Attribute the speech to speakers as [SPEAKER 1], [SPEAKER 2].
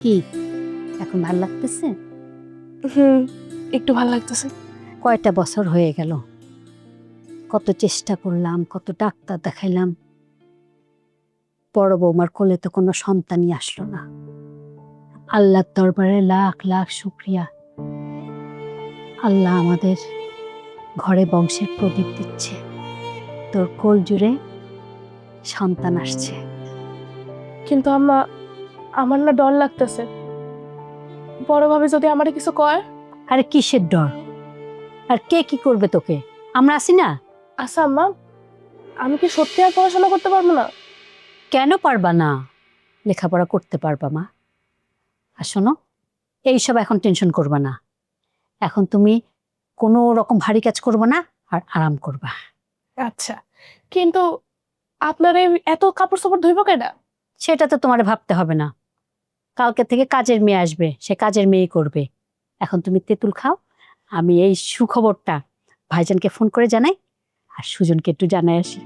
[SPEAKER 1] কি এখন ভাল লাগতেছে?
[SPEAKER 2] হুম, একটু ভালো লাগতেছে।
[SPEAKER 1] কয়টা বছর হয়ে গেল, কত চেষ্টা করলাম, কত ডাক্তার দেখাইলাম, বড় বৌমার কোলে তো কোনো সন্তানই আসলো না। আল্লাহর দরবারে লাখ লাখ শুক্রিয়া, আল্লাহ আমাদের ঘরে বংশের প্রদীপ দিচ্ছে, তোর কোল জুড়ে সন্তান আসছে।
[SPEAKER 2] কিন্তু আম্মা, আমার না ডর লাগতেছে। বড় ভাবে যদি আমারে কিছু কয়।
[SPEAKER 1] আরে কিসের ডর? আর কে কি করবে তোকে? আমরা আছি না?
[SPEAKER 2] আচ্ছা আম্মা, আমি কি সত্যি আর পড়াশোনা করতে পারবো না?
[SPEAKER 1] কেন পারবা না? লেখাপড়া করতে পারবা মা। আর শোনো, এইসব এখন টেনশন করবা না। এখন তুমি কোনো রকম ভারী কাজ করবা না, আর আরাম করবা।
[SPEAKER 2] আচ্ছা, কিন্তু আপনার এই এত কাপড় চোপড় ধুইব কেডা?
[SPEAKER 1] সেটা তো তোমার ভাবতে হবে না। কালকে থেকে কাজের মেয়ে আসবে, সে কাজের মেয়ে করবে। এখন তুমি তেঁতুল খাও, আমি এই সুখবরটা ভাইজানকে ফোন করে জানাই, আর সুজনকে একটু জানাই আসি।